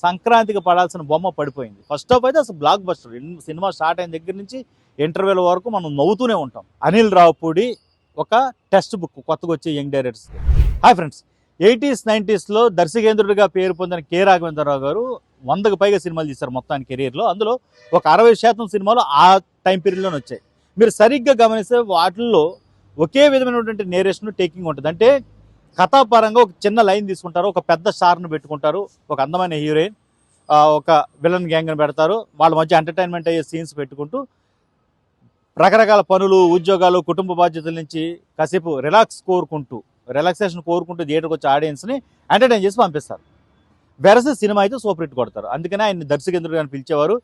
సంక్రాంతికి పడాల్సిన బొమ్మ పడిపోయింది. ఫస్ట్ హాఫ్ అయితే అసలు బ్లాక్ బస్టర్. సినిమా స్టార్ట్ అయిన దగ్గర నుంచి ఇంటర్వెల్ వరకు మనం నవ్వుతూనే ఉంటాం. అనిల్ రావుపూడి ఒక టెక్స్ట్ బుక్ కొత్తగా వచ్చే young directors. Hi friends, 80s 90sలో దర్శకేంద్రుడిగా పేరు పొందిన కె రాఘవేంద్రరావు గారు 100కు పైగా సినిమాలు తీశారు మొత్తానికి కెరీర్లో. అందులో ఒక 60% సినిమాలు ఆ టైం పీరియడ్లోనే వచ్చాయి. మీరు సరిగ్గా గమనిస్తే వాటిల్లో ఒకే విధమైనటువంటి నేరేషన్ టేకింగ్ ఉంటుంది. అంటే కథాపరంగా ఒక చిన్న లైన్ తీసుకుంటారు, ఒక పెద్ద స్టార్ను పెట్టుకుంటారు, ఒక అందమైన హీరోయిన్, ఒక విలన్ గ్యాంగ్ని పెడతారు, వాళ్ళ మధ్య ఎంటర్టైన్మెంట్ అయ్యే సీన్స్ పెట్టుకుంటూ రకరకాల పనులు, ఉద్యోగాలు, కుటుంబ బాధ్యతల నుంచి కాసేపు రిలాక్సేషన్ కోరుకుంటూ థియేటర్కి వచ్చే ఆడియన్స్ని ఎంటర్టైన్ చేసి పంపిస్తారు. వెరస సినిమా అయితే సూపర్ హిట్ కొడతారు. అందుకనే ఆయన దర్శకేంద్రుడు అని పిలిచేవారు.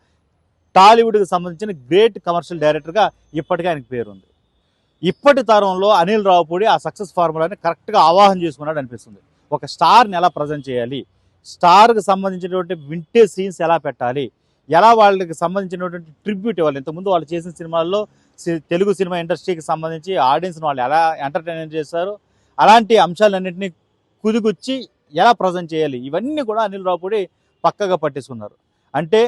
టాలీవుడ్కి సంబంధించిన గ్రేట్ కమర్షియల్ డైరెక్టర్గా ఇప్పటికే ఆయనకు పేరుంది. ఇప్పటి తరంలో అనిల్ రావుపూడి ఆ సక్సెస్ ఫార్ములాని కరెక్ట్గా ఆవాహన చేసుకున్నాడు అనిపిస్తుంది. ఒక స్టార్ని ఎలా ప్రజెంట్ చేయాలి, స్టార్కి సంబంధించినటువంటి వింటేజ్ సీన్స్ ఎలా పెట్టాలి, ఎలా వాళ్ళకి సంబంధించినటువంటి ట్రిబ్యూట్ ఇవ్వాలి. ఇంతకుముందు వాళ్ళు చేసిన సినిమాల్లో తెలుగు సినిమా ఇండస్ట్రీకి సంబంధించి ఆడియన్స్ని వాళ్ళు ఎలా ఎంటర్టైన్ చేశారు, అలాంటి అంశాలన్నింటినీ కుదిగుచ్చి ఎలా ప్రజెంట్ చేయాలి, ఇవన్నీ కూడా అనిల్ రావుపూడి పక్కగా పట్టేసుకున్నారు. అంటే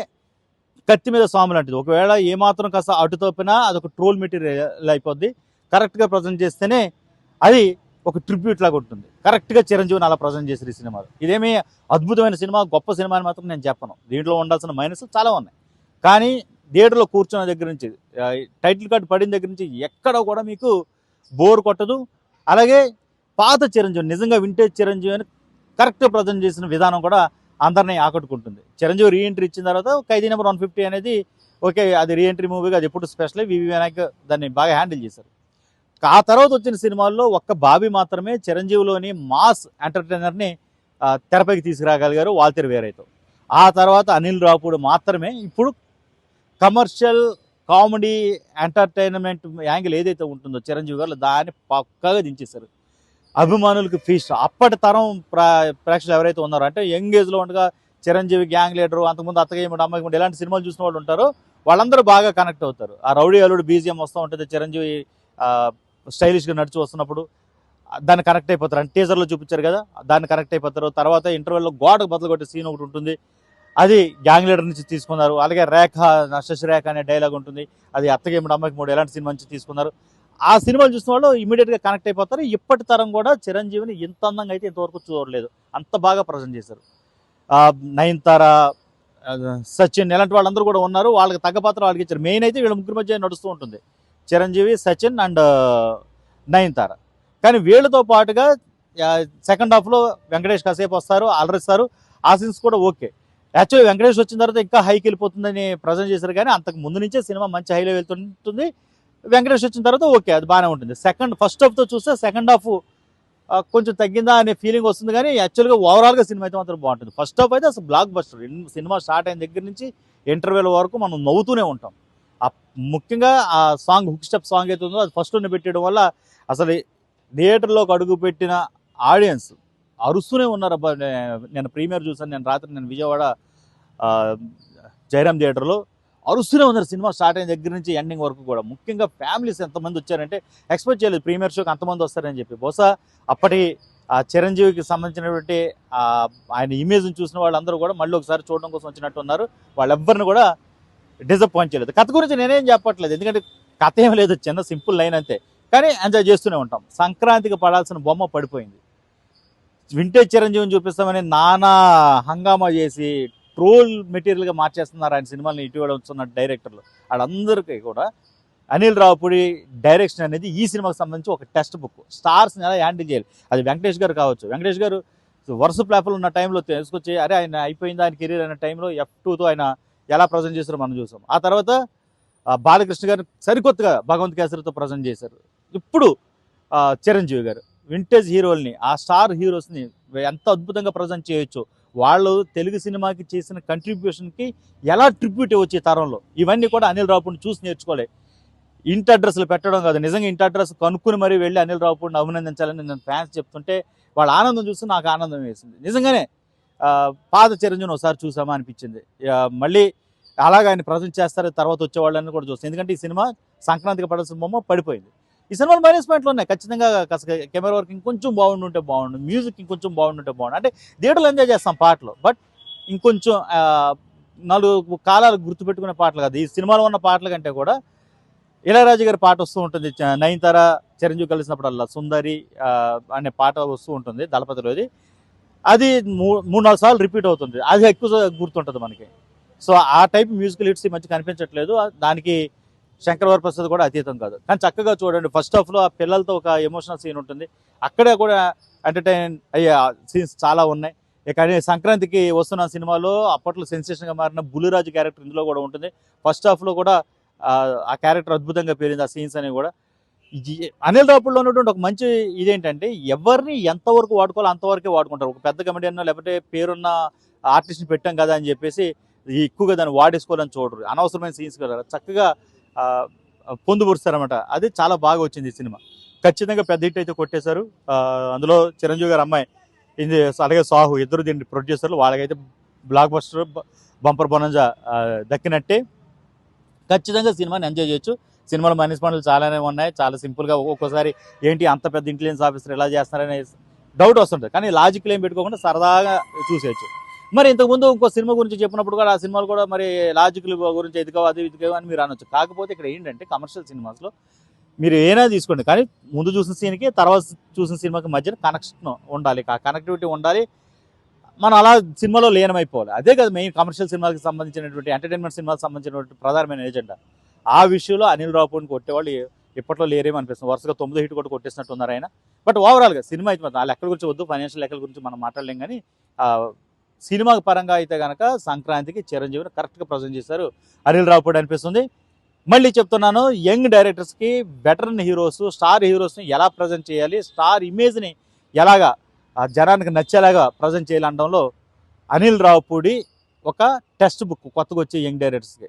కత్తి మీద సాము లాంటిది. ఒకవేళ ఏమాత్రం కాస్త అటు తప్పినా అదొక ట్రోల్ మెటీరియల్ అయిపోద్ది. కరెక్ట్గా ప్రజెంట్ చేస్తేనే అది ఒక ట్రిబ్యూట్ లాగా ఉంటుంది. కరెక్ట్గా చిరంజీవిని అలా ప్రజెంట్ చేశారు ఈ సినిమాలో. ఇదేమీ అద్భుతమైన సినిమా, గొప్ప సినిమా అని మాత్రం నేను చెప్పను. దీంట్లో ఉండాల్సిన మైనస్ చాలా ఉన్నాయి. కానీ థియేటర్లో కూర్చున్న దగ్గర నుంచి, టైటిల్ కార్డు పడిన దగ్గర నుంచి ఎక్కడ కూడా మీకు బోర్ కొట్టదు. అలాగే పాత చిరంజీవి, నిజంగా వింటేజ్ చిరంజీవి అని కరెక్ట్గా ప్రజెంట్ చేసిన విధానం కూడా అందరినీ ఆకట్టుకుంటుంది. చిరంజీవి రీఎంట్రీ ఇచ్చిన తర్వాత ఖైదీ నెంబర్ 150 అనేది ఓకే, అది రీఎంట్రీ మూవీగా అది ఎప్పుడు స్పెషల్. వివి వినాయక్ దాన్ని బాగా హ్యాండిల్ చేశారు. ఆ తర్వాత వచ్చిన సినిమాల్లో ఒక్క బాబీ మాత్రమే చిరంజీవిలోని మాస్ ఎంటర్టైనర్ని తెరపైకి తీసుకురాగలిగారు వాల్తేరు వీరయ్యతో. ఆ తర్వాత అనిల్ రావుపూడి మాత్రమే ఇప్పుడు కమర్షియల్ కామెడీ ఎంటర్టైన్మెంట్ యాంగిల్ ఏదైతే ఉంటుందో చిరంజీవి గారు దాన్ని పక్కగా దించేశారు. అభిమానులకు ఫీస్ట్. అప్పటి తరం ప్రేక్షకులు ఎవరైతే ఉన్నారో, అంటే యంగ్ ఏజ్లో ఉండగా చిరంజీవి, గ్యాంగ్ లీడరు, అంతకుముందు అత్తగేముడు అమ్మగముడు ఇలాంటి సినిమాలు చూసిన వాళ్ళు ఉంటారో వాళ్ళందరూ బాగా కనెక్ట్ అవుతారు. ఆ రౌడీ అల్లుడు బీజిఎం వస్తూ ఉంటుంది, చిరంజీవి స్టైలిష్గా నడిచి వస్తున్నప్పుడు దాన్ని కనెక్ట్ అయిపోతారు. అంటే టీజర్లో చూపించారు కదా, దాన్ని కనెక్ట్ అయిపోతారు. తర్వాత ఇంటర్వెల్లో గోడకు బదులు కొట్టే సీన్ ఒకటి ఉంటుంది, అది గ్యాంగ్ లీడర్ నుంచి తీసుకున్నారు. అలాగే శశిరేఖ అనే డైలాగ్ ఉంటుంది, అది అత్తగేముడు అమ్మగముడు ఎలాంటి సినిమా నుంచి తీసుకున్నారు. ఆ సినిమాలు చూసిన వాళ్ళు ఇమీడియట్గా కనెక్ట్ అయిపోతారు. ఇప్పటి తరం కూడా చిరంజీవిని ఇంత అందంగా అయితే ఇంతవరకు చూడలేదు, అంత బాగా ప్రజెంట్ చేశారు. నయనతార, సచిన్ ఇలాంటి వాళ్ళందరూ కూడా ఉన్నారు. వాళ్ళకి తగ్గ పాత్ర వాళ్ళకి ఇచ్చారు. మెయిన్ అయితే వీళ్ళ ముగ్గురు మధ్య నడుస్తూ ఉంటుంది, చిరంజీవి, సచిన్ అండ్ నయనతార. కానీ వీళ్ళతో పాటుగా సెకండ్ హాఫ్లో వెంకటేష్ కాసేపు వస్తారు, అలరిస్తారు. ఆ సీన్స్ కూడా ఓకే. యాక్చువల్లీ వెంకటేష్ వచ్చిన తర్వాత ఇంకా హైకి వెళ్ళిపోతుందని ప్రజెంట్ చేశారు. కానీ అంతకు ముందు నుంచే సినిమా మంచి హైలో వెళ్తుంటుంది. వెంకటేష్ వచ్చిన తర్వాత ఓకే, అది బాగానే ఉంటుంది. ఫస్ట్ హాఫ్తో చూస్తే సెకండ్ హాఫ్ కొంచెం తగ్గిందా అనే ఫీలింగ్ వస్తుంది. కానీ యాక్చువల్గా ఓవరాల్గా సినిమా అయితే మాత్రం బాగుంటుంది. ఫస్ట్ హాఫ్ అయితే అసలు బ్లాక్ బస్టర్. సినిమా స్టార్ట్ అయిన దగ్గర నుంచి ఇంటర్వెల్ వరకు మనం నవ్వుతూనే ఉంటాం. ముఖ్యంగా ఆ సాంగ్, హుక్ స్టెప్ సాంగ్ అయితే ఉందో అది ఫస్ట్లోనే పెట్టడం వల్ల అసలు థియేటర్లోకి అడుగు పెట్టిన ఆడియన్స్ అరుస్తూనే ఉన్నారు. అబ్బా, నేను ప్రీమియర్ చూసాను, నేను రాత్రి విజయవాడ జయరామ్ థియేటర్లో అరుస్తూనే ఉన్నారు సినిమా స్టార్ట్ అయిన దగ్గర నుంచి ఎండింగ్ వరకు కూడా. ముఖ్యంగా ఫ్యామిలీస్ ఎంతమంది వచ్చారంటే ఎక్స్పెక్ట్ చేయలేదు ప్రీమియర్ షోకి అంతమంది వస్తారని చెప్పి. బహుశా అప్పటి చిరంజీవికి సంబంధించినటువంటి ఆయన ఇమేజ్ని చూసిన వాళ్ళందరూ కూడా మళ్ళీ ఒకసారి చూడడం కోసం వచ్చినట్టు ఉన్నారు. వాళ్ళెవ్వరిని కూడా డిసప్పాయింట్ చేయలేదు. కథ గురించి నేనేం చెప్పట్లేదు, ఎందుకంటే కథ ఏం లేదు, చిన్న సింపుల్ లైన్ అంతే. కానీ ఎంజాయ్ చేస్తూనే ఉంటాం. సంక్రాంతికి పడాల్సిన బొమ్మ పడిపోయింది. వింటేజ్ చిరంజీవిని చూపిస్తామని నానా హంగామా చేసి ట్రోల్ మెటీరియల్గా మార్చేస్తున్నారు ఆయన సినిమాలను ఇటీవల వస్తున్న డైరెక్టర్లు. వాళ్ళందరికీ కూడా అనిల్ రావుపూడి డైరెక్షన్ అనేది ఈ సినిమాకి సంబంధించి ఒక టెక్స్ట్ బుక్. స్టార్స్ని ఎలా హ్యాండిల్ చేయాలి, అది వెంకటేష్ గారు కావచ్చు. వెంకటేష్ గారు వరుస ప్లాప్లు ఉన్న టైంలో తీసుకొచ్చి అరే ఆయన అయిపోయింది ఆయన కెరీర్ అనే టైంలో F2తో ఆయన ఎలా ప్రజెంట్ చేశారో మనం చూసాం. ఆ తర్వాత బాలకృష్ణ గారు సరికొత్తగా భగవంత్ కేసరితో ప్రజెంట్ చేశారు. ఇప్పుడు చిరంజీవి గారు వింటేజ్ హీరోల్ని, ఆ స్టార్ హీరోస్ని ఎంత అద్భుతంగా ప్రజెంట్ చేయొచ్చు, వాళ్ళు తెలుగు సినిమాకి చేసిన కంట్రిబ్యూషన్కి ఎలా ట్రిబ్యూట్ ఇవ్వచ్చు ఈ తరంలో, ఇవన్నీ కూడా అనిల్ రావుపూడిని చూసి నేర్చుకోవాలి. ఇంటి అడ్రస్లు పెట్టడం కాదు, నిజంగా ఇంటి అడ్రస్ కనుక్కుని మరీ వెళ్ళి అనిల్ రావుపూడిని అభినందించాలని నేను ఫ్యాన్స్ చెప్తుంటే వాళ్ళ ఆనందం చూస్తే నాకు ఆనందం వేసింది. నిజంగానే పాత చిరంజీవిని ఒకసారి చూసామా అనిపించింది. మళ్ళీ అలాగ ఆయన ప్రజెంట్ చేస్తారు తర్వాత వచ్చేవాళ్ళని కూడా చూస్తాం. ఎందుకంటే ఈ సినిమా సంక్రాంతికి పడాల్సిన బొమ్మ పడిపోయింది. ఈ సినిమాలో మైనస్ పాయింట్లు ఉన్నాయి ఖచ్చితంగా. కెమెరా వర్క్ ఇంకొంచెం బాగుండుంటే బాగుండు, మ్యూజిక్ ఇంకొంచెం బాగుండుంటే బాగుండు. అంటే థియేటర్లో ఎంజాయ్ చేస్తాం పాటలు, బట్ ఇంకొంచెం 4 కాలాలు గుర్తుపెట్టుకునే పాటలు కాదు. ఈ సినిమాలో ఉన్న పాటల కంటే కూడా ఇళయరాజు గారి పాట వస్తూ ఉంటుంది. నయనతార చిరంజీవి కలిసినప్పుడల్లా 'సుందరి' అనే పాట వస్తూ ఉంటుంది దళపతిలోది. అది 3-4 సార్లు రిపీట్ అవుతుంది. అది ఎక్కువ గుర్తుంటుంది మనకి. సో ఆ టైప్ మ్యూజికల్ హిట్స్ ఈ మధ్య కనిపించట్లేదు. దానికి శంకర్ వరప్రసాద్ కూడా అతీతం కాదు. కానీ చక్కగా చూడండి, ఫస్ట్ హాఫ్లో ఆ పిల్లలతో ఒక ఎమోషనల్ సీన్ ఉంటుంది. అక్కడే కూడా ఎంటర్టైన్ అయ్యే సీన్స్ చాలా ఉన్నాయి. కానీ సంక్రాంతికి వస్తున్న సినిమాలో అప్పట్లో సెన్సేషన్గా మారిన బుల్లిరాజు క్యారెక్టర్ ఇందులో కూడా ఉంటుంది. ఫస్ట్ హాఫ్లో కూడా ఆ క్యారెక్టర్ అద్భుతంగా పేరింది, ఆ సీన్స్ అనేవి కూడా. అనిల్ రావుపూడిలో ఉన్నటువంటి ఒక మంచి ఇదేంటంటే ఎవరిని ఎంతవరకు వాడుకోవాలో అంతవరకే వాడుకుంటారు. ఒక పెద్ద కమెడియన్ లేకపోతే పేరున్న ఆర్టిస్ట్ని పెట్టాం కదా అని చెప్పేసి ఎక్కువగా దాన్ని వాడేసుకోవాలని చూడరు. అనవసరమైన సీన్స్ కదా చక్కగా పొందుపరుస్తారన్నమాట. అది చాలా బాగా వచ్చింది ఈ సినిమా. ఖచ్చితంగా పెద్ద హిట్ అయితే కొట్టేశారు. అందులో చిరంజీవి గారు అమ్మాయి ఇది, అలాగే సాహు ఇద్దరు దీన్ని ప్రొడ్యూసర్లు. వాళ్ళకైతే బ్లాక్ బస్టర్ బంపర్ బొనంజా దక్కినట్టే. ఖచ్చితంగా సినిమాని ఎంజాయ్ చేయొచ్చు. సినిమాలో మైనస్ పాయింట్లు చాలానే ఉన్నాయి. చాలా సింపుల్గా ఒక్కొక్కసారి ఏంటి అంత పెద్ద ఇంటెలిజెన్స్ ఆఫీసర్ ఎలా చేస్తున్నారనే డౌట్ వస్తుంటుంది. కానీ లాజిక్ ఏం పెట్టుకోకుండా సరదాగా చూసేయచ్చు. మరి ఇంతకుముందు ఇంకో సినిమా గురించి చెప్పినప్పుడు కూడా ఆ సినిమాలు కూడా మరి లాజిక్ల గురించి ఎదుకో అది ఇదికో అని మీరు అనొచ్చు. కాకపోతే ఇక్కడ ఏంటంటే కమర్షియల్ సినిమాస్లో మీరు ఏమైనా తీసుకోండి, కానీ ముందు చూసిన సీన్కి తర్వాత చూసిన సినిమాకి మధ్యన కనెక్షన్ ఉండాలి, కనెక్టివిటీ ఉండాలి. మనం అలా సినిమాలో లీనమైపోవాలి. అదే కదా మెయిన్ కమర్షియల్ సినిమాలకు సంబంధించినటువంటి ఎంటర్టైన్మెంట్ సినిమాలకు సంబంధించినటువంటి ప్రధానమైన ఏజెండా. ఆ విషయంలో అనిల్ రావుపూడిని కొట్టేవాళ్ళు ఇప్పట్లో లేరేమో అనిపిస్తుంది. వరుసగా 9 హిట్ కూడా కొట్టేసినట్టు ఉన్నారు ఆయన. బట్ ఓవరాల్గా సినిమా అయితే ఆ లెక్కల గురించి వద్దు, ఫైనాన్షియల్ లెక్కల గురించి మనం మాట్లాడలేం. కానీ సినిమా పరంగా అయితే కనుక సంక్రాంతికి చిరంజీవిని కరెక్ట్గా ప్రజెంట్ చేశారు అనిల్ రావుపూడి అనిపిస్తుంది. మళ్ళీ చెప్తున్నాను, యంగ్ డైరెక్టర్స్కి వెటరన్ హీరోస్, స్టార్ హీరోస్ని ఎలా ప్రజెంట్ చేయాలి, స్టార్ ఇమేజ్ని ఎలాగా జనానికి నచ్చేలాగా ప్రజెంట్ చేయాలనడంలో అనిల్ రావుపూడి ఒక టెక్స్ట్ బుక్ కొత్తగా వచ్చే యంగ్ డైరెక్టర్స్కి.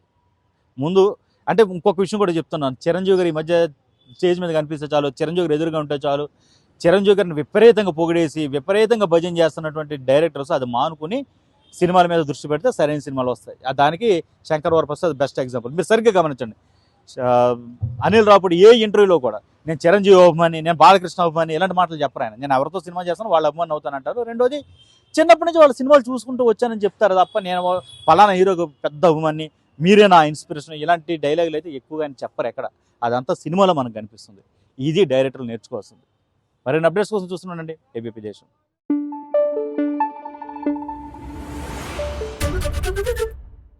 ముందు అంటే ఇంకొక విషయం కూడా చెప్తున్నాను, చిరంజీవి గారు ఈ మధ్య స్టేజ్ మీద కనిపిస్తే చాలు, చిరంజీవి గారు ఎదురుగా ఉంటే చాలు, చిరంజీవి గారిని విపరీతంగా పొగిడేసి విపరీతంగా భజన చేస్తున్నటువంటి డైరెక్టర్స్ అది మానుకుని సినిమాల మీద దృష్టి పెడితే సరైన సినిమాలు వస్తాయి. దానికి శంకర్ వరప్రసాద్ బెస్ట్ ఎగ్జాంపుల్. మీరు సరిగ్గా గమనించండి, అనిల్ రావుపూడి ఏ ఇంటర్వ్యూలో కూడా నేను చిరంజీవి అభిమాని, నేను బాలకృష్ణ అభిమాని ఇలాంటి మాటలు చెప్పరు ఆయన. నేను ఎవరితో సినిమా చేస్తాను వాళ్ళ అభిమాని అవుతానంటారు. రెండోది, చిన్నప్పటి నుంచి వాళ్ళ సినిమాలు చూసుకుంటూ వచ్చానని చెప్తారు తప్ప నేను ఫలానా హీరోకి పెద్ద అభిమాని, మీరే నా ఇన్స్పిరేషన్, ఇలాంటి డైలాగులు అయితే ఎక్కువగా ఆయన చెప్పరు ఎక్కడ. అదంతా సినిమాలో మనకు కనిపిస్తుంది. ఇది డైరెక్టర్లు నేర్చుకోవాల్సింది. మరిన్ని అప్డేట్స్ కోసం చూస్తున్నానండి ఏబీపీ దేశం.